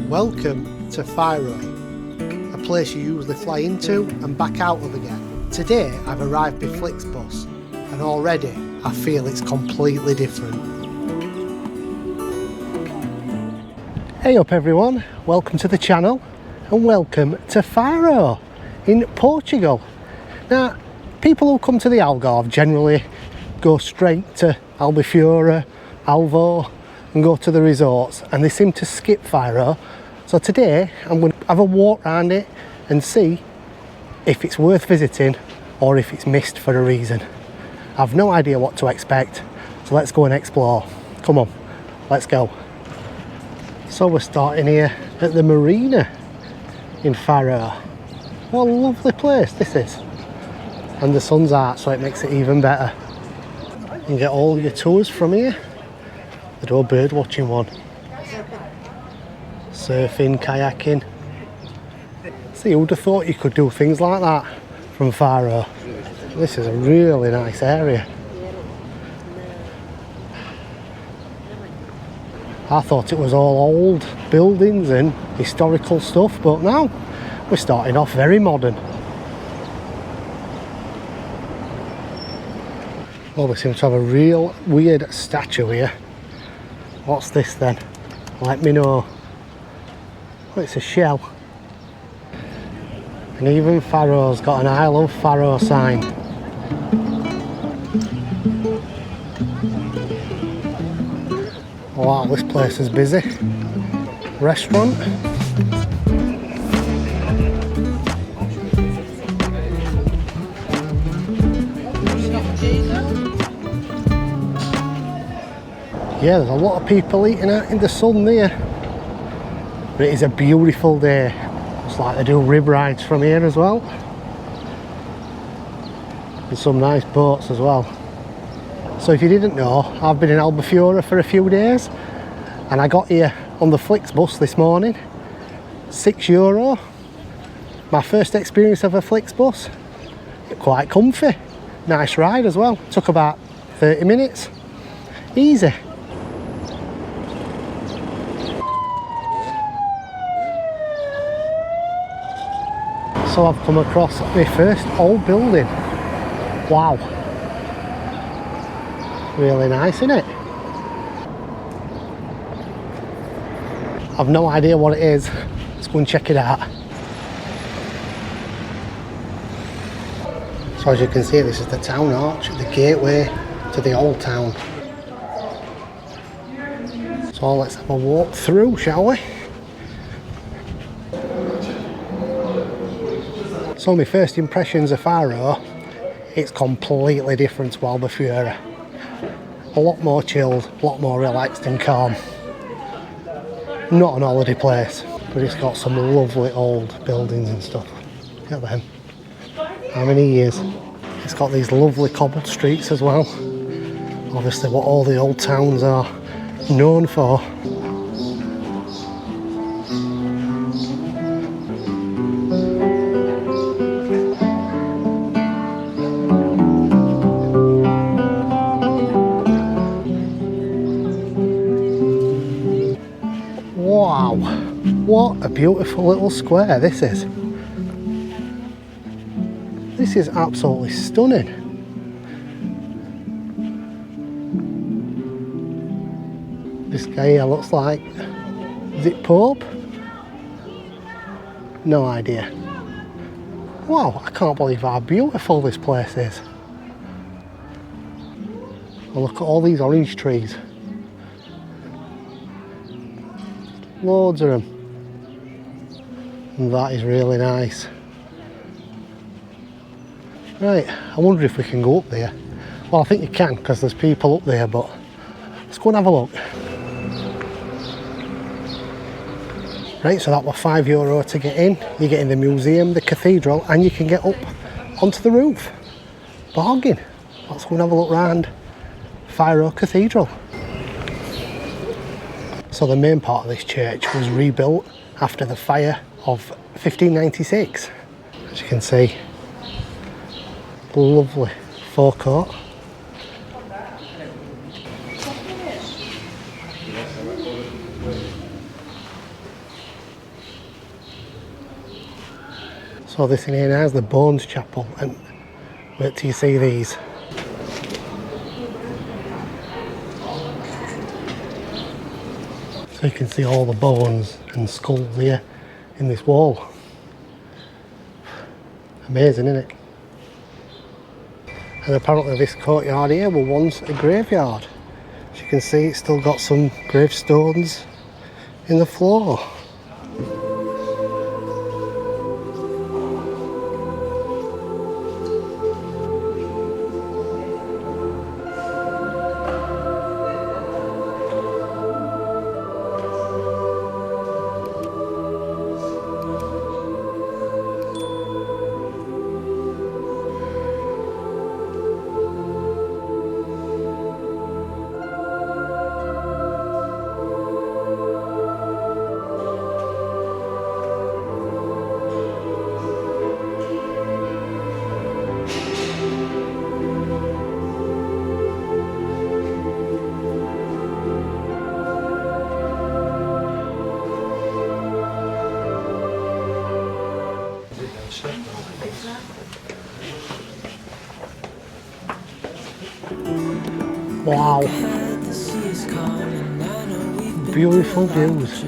Welcome to Faro, a place you usually fly into and back out of again. Today I've arrived by Flixbus and already I feel it's completely different. Hey up everyone, welcome to the channel and welcome to Faro in Portugal. Now, people who come to the Algarve generally go straight to Albufeira, Alvo and go to the resorts, and they seem to skip Faro. So today I'm going to have a walk around it and see if it's worth visiting or if it's missed for a reason. I've no idea what to expect, so let's go and explore. Come on, let's go. So we're starting here at the Marina in Faro. What a lovely place this is. And the sun's out, so it makes it even better. You can get all your tours from here. They do a bird watching one. Surfing, kayaking. See, who'd have thought you could do things like that from Faro? This is a really nice area. I thought it was all old buildings and historical stuff, but now we're starting off very modern. Well, we seem to have a real weird statue here. What's this then? Let me know. Oh, it's a shell. And even Faro's got an I love Faro sign. Wow, this place is busy. Restaurant. Yeah, there's a lot of people eating out in the sun there. But it is a beautiful day. It's like they do rib rides from here as well. And some nice boats as well. So if you didn't know, I've been in Albufeira for a few days. And I got here on the Flixbus this morning. €6. My first experience of a Flixbus. Quite comfy. Nice ride as well. Took about 30 minutes. Easy. So I've come across my first old building. Wow. Really nice, isn't it? I've no idea what it is. Let's go and check it out. So as you can see, this is the town arch, the gateway to the old town. So let's have a walk through, shall we? So my first impressions of Faro, it's completely different to Albufeira. A lot more chilled, a lot more relaxed and calm. Not an holiday place, but it's got some lovely old buildings and stuff. Look at them. How many years? It's got these lovely cobbled streets as well. Obviously what all the old towns are known for. Wow, what a beautiful little square this is. This is absolutely stunning. This guy here looks like, is it Pope? No idea. Wow, I can't believe how beautiful this place is. And look at all these orange trees. Loads of them. And that is really nice. Right, I wonder if we can go up there. Well, I think you can because there's people up there, but let's go and have a look. Right, so that was €5 to get in. You get in the museum, the cathedral, and you can get up onto the roof. Bargain. Let's go and have a look round Faro Cathedral. So the main part of this church was rebuilt after the fire of 1596. As you can see, lovely forecourt. So this in here now is the Bones Chapel, and wait till you see these. So you can see all the bones and skulls here in this wall. Amazing, isn't it? And apparently this courtyard here was once a graveyard. As you can see, it's still got some gravestones in the floor. Wow, beautiful views.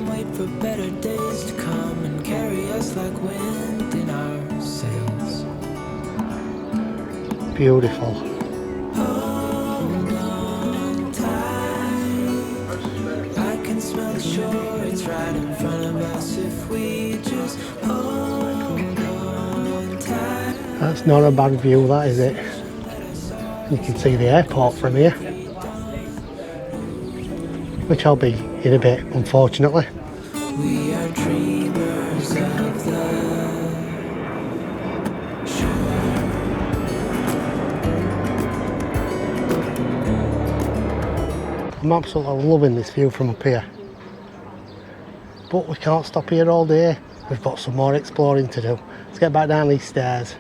Wait for better days to come and carry us like wind in our sails. Beautiful. Hold on tight. I can smell the shore, it's right in front of us if we just hold on tight. That's not a bad view, that is it? You can see the airport from here, which I'll be in a bit, unfortunately. We are dreamers of the shore. I'm absolutely loving this view from up here, but we can't stop here all day. We've got some more exploring to do. Let's get back down these stairs.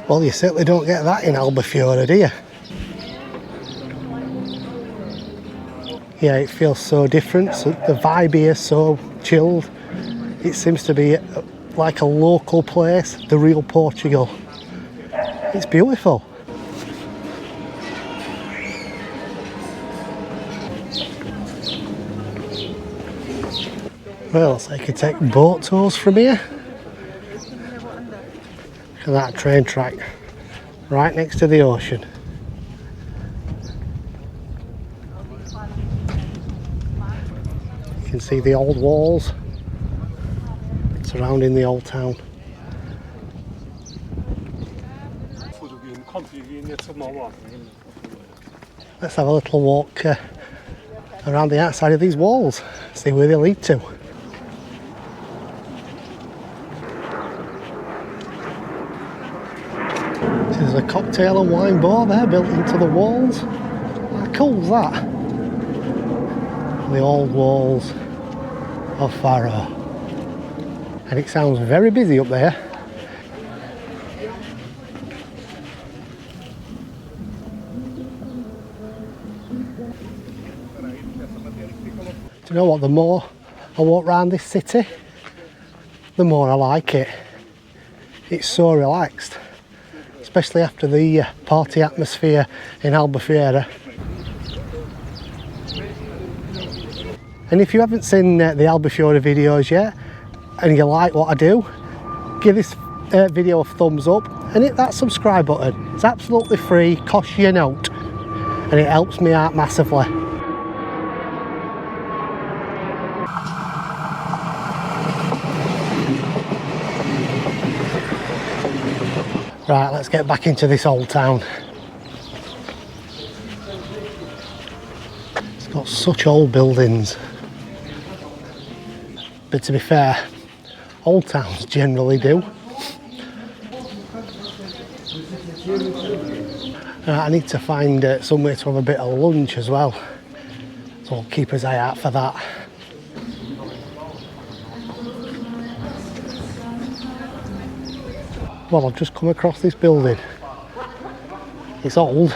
Well, you certainly don't get that in Albufeira, do you? Yeah, it feels so different. So the vibe here is so chilled. It seems to be like a local place, the real Portugal. It's beautiful. Well, so you could take boat tours from here. Look at that train track right next to the ocean. You can see the old walls surrounding the old town. Let's have a little walk around the outside of these walls, see where they lead to. There's a cocktail and wine bar there built into the walls. How cool is that? The old walls of Faro. And it sounds very busy up there. Do you know what, the more I walk around this city, the more I like it. It's so relaxed, especially after the party atmosphere in Albufeira. And if you haven't seen the Albufeira videos yet, and you like what I do, give this video a thumbs up and hit that subscribe button. It's absolutely free, costs you a note, and it helps me out massively. Right, let's get back into this old town. It's got such old buildings. But to be fair, old towns generally do. I need to find somewhere to have a bit of lunch as well. So I'll keep his eye out for that. Well, I've just come across this building. It's old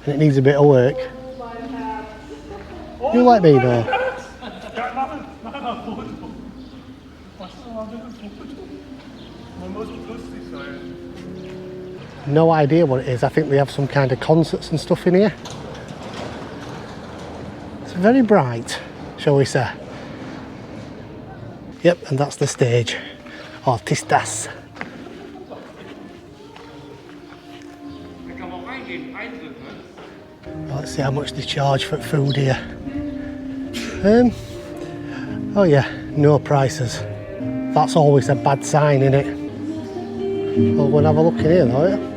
and it needs a bit of work. You let me know. No idea what it is. I think they have some kind of concerts and stuff in here. It's very bright, shall we say. Yep, and that's the stage. Artistas. Let's see how much they charge for food here. Oh yeah, no prices. That's always a bad sign, isn't it? Well, we'll have a look in here though, yeah?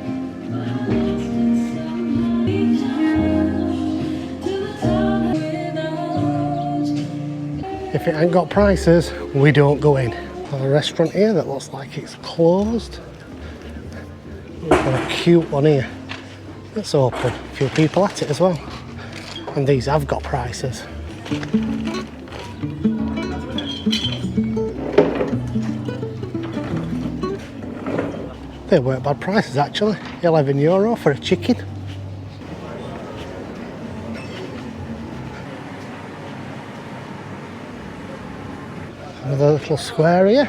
If it ain't got prices, we don't go in. There's a restaurant here that looks like it's closed. We've got a cute one here. It's open. A few people at it as well. And these have got prices. They weren't bad prices actually. €11 for a chicken. Another little square here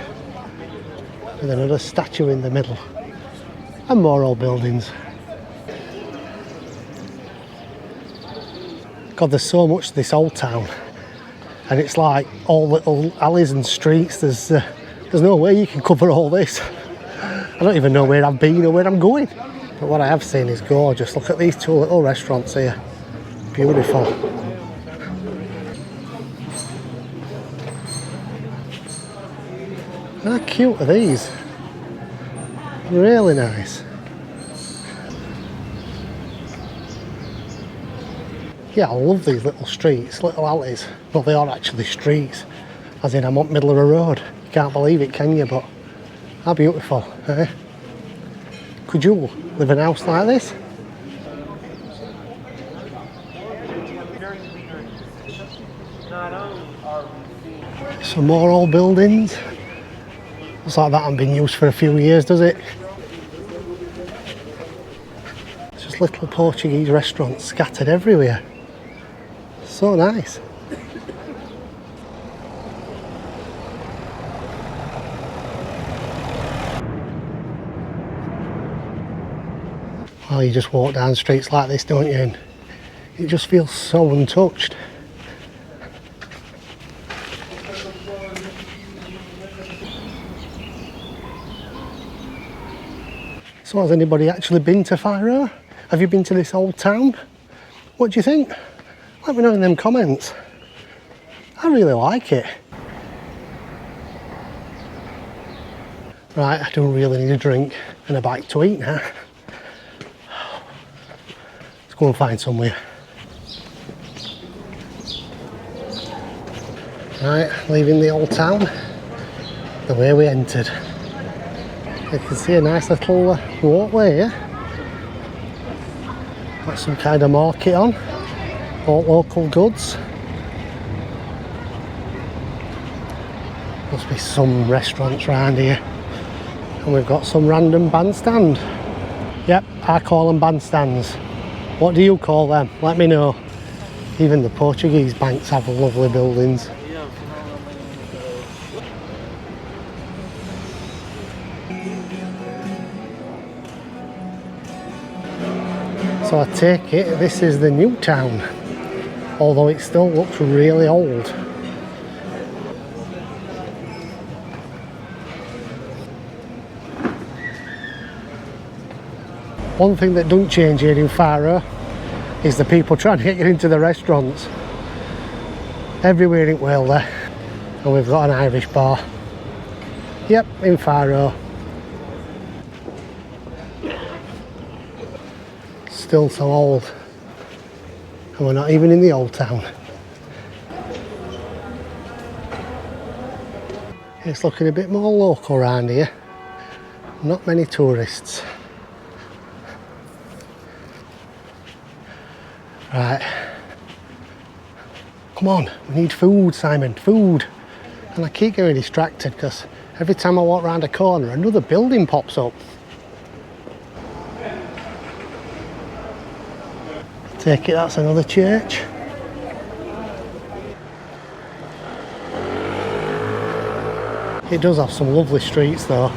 with another statue in the middle, and more old buildings. God, there's so much to this old town, and it's like all little alleys and streets. There's no way you can cover all this. I don't even know where I've been or where I'm going, but what I have seen is gorgeous. Look at these two little restaurants here, beautiful. How cute are these? Really nice. Yeah, I love these little streets, little alleys. Well, they are actually streets, as in I'm up middle of a road. You can't believe it, can you? But how beautiful, eh? Could you live in a house like this? Some more old buildings. Looks like that hasn't been used for a few years, does it? It's just little Portuguese restaurants scattered everywhere. So nice. Well, you just walk down streets like this, don't you? And it just feels so untouched. So has anybody actually been to Faro? Have you been to this old town? What do you think? Let me know in them comments. I really like it. Right, I do really need a drink and a bite to eat now. Let's go and find somewhere. Right, leaving the old town the way we entered. You can see a nice little walkway here. Got some kind of market on, all local goods. Must be some restaurants around here. And we've got some random bandstand. Yep, I call them bandstands. What do you call them? Let me know. Even the Portuguese banks have lovely buildings. So I take it this is the new town, although it still looks really old. One thing that don't change here in Faro is the people trying to get into the restaurants. Everywhere in Wales there, and we've got an Irish bar. Yep, in Faro. Still so old, and we're not even in the old town. It's looking a bit more local around here. Not many tourists. Right. Come on, we need food, Simon, food. And I keep getting distracted because every time I walk around a corner, another building pops up. Take it, that's another church. It does have some lovely streets though.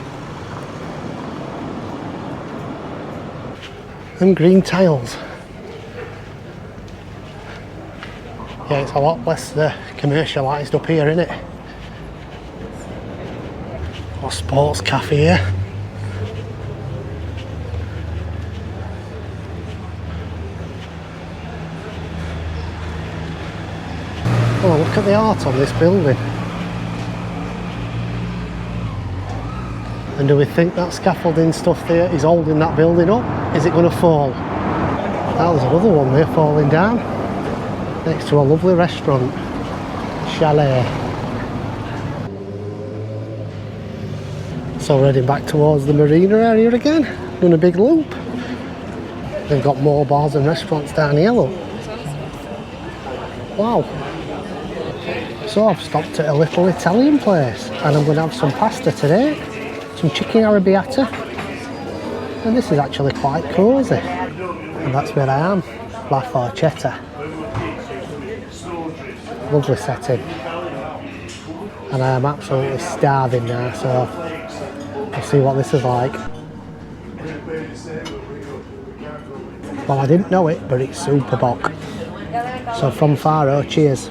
And green tiles. Yeah, it's a lot less commercialised up here, isn't it? Or sports cafe here. Oh, look at the art on this building. And do we think that scaffolding stuff there is holding that building up? Is it going to fall? That was another one there falling down. Next to a lovely restaurant. Chalet. So we're heading back towards the Marina area again. Doing a big loop. They've got more bars and restaurants down here, look. Wow. So I've stopped at a little Italian place and I'm going to have some pasta today, some chicken arrabbiata, and this is actually quite cosy, and that's where I am, La Forchetta. Lovely setting, and I am absolutely starving now, so we'll see what this is like. Well, I didn't know it, but it's super bock. So from Faro, cheers.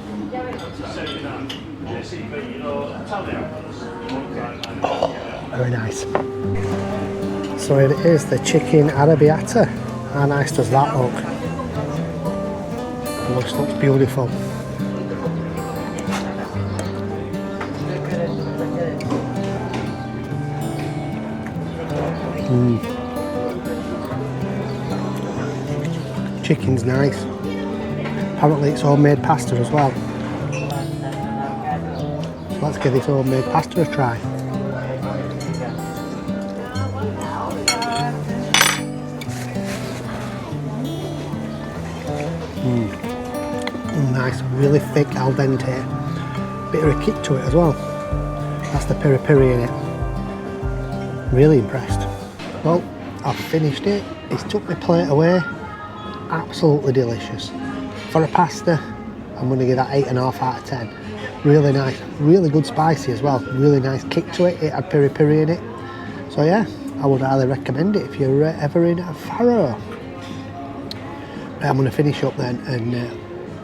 Oh, very nice. So it is the chicken arrabbiata. How nice does that look? Looks beautiful. Chicken's nice. Apparently it's homemade pasta as well. So let's give this homemade pasta a try. Nice, really thick al dente. Bit of a kick to it as well. That's the peri peri in it. Really impressed. Well, I've finished it. It's took my plate away. Absolutely delicious. For a pasta, I'm going to give that 8.5 out of 10. Really nice, really good spicy as well. Really nice kick to it. It had peri peri in it. So yeah, I would highly recommend it if you're ever in Faro. I'm going to finish up then and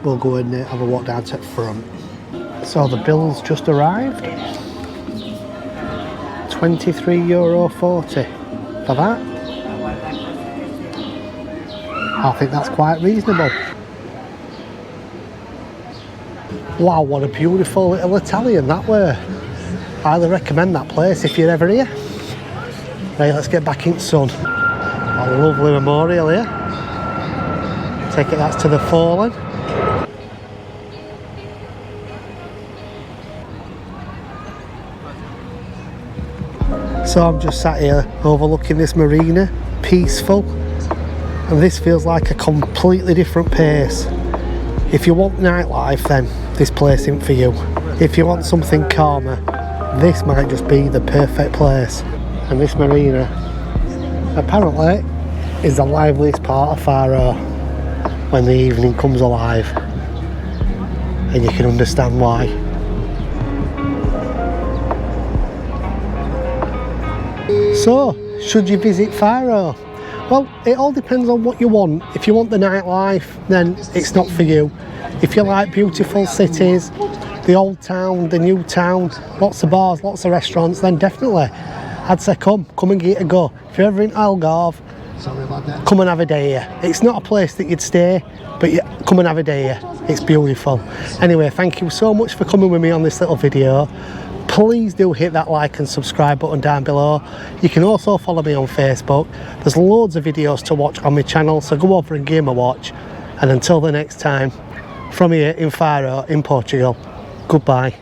we'll go and have a walk down to the front. So the bill's just arrived. €23.40 for that. I think that's quite reasonable. Wow, what a beautiful little Italian that were. Highly recommend that place if you're ever here. Right, let's get back in the sun. A lovely memorial here. Take it that's to the fallen. So I'm just sat here overlooking this marina, peaceful, and this feels like a completely different pace. If you want nightlife, then this place isn't for you. If you want something calmer, this might just be the perfect place. And this marina apparently is the liveliest part of Faro when the evening comes alive, and you can understand why. So, should you visit Faro? Well, it all depends on what you want. If you want the nightlife, then it's not for you. If you like beautiful cities, the old town, the new town, lots of bars, lots of restaurants, then definitely I'd say come and give it a go. If you're ever in Algarve, come and have a day here. It's not a place that you'd stay, but come and have a day here. It's beautiful. Anyway, thank you so much for coming with me on this little video. Please do hit that like and subscribe button down below. You can also follow me on Facebook. There's loads of videos to watch on my channel, so go over and give them a watch. And until the next time, from here in Faro in Portugal, goodbye.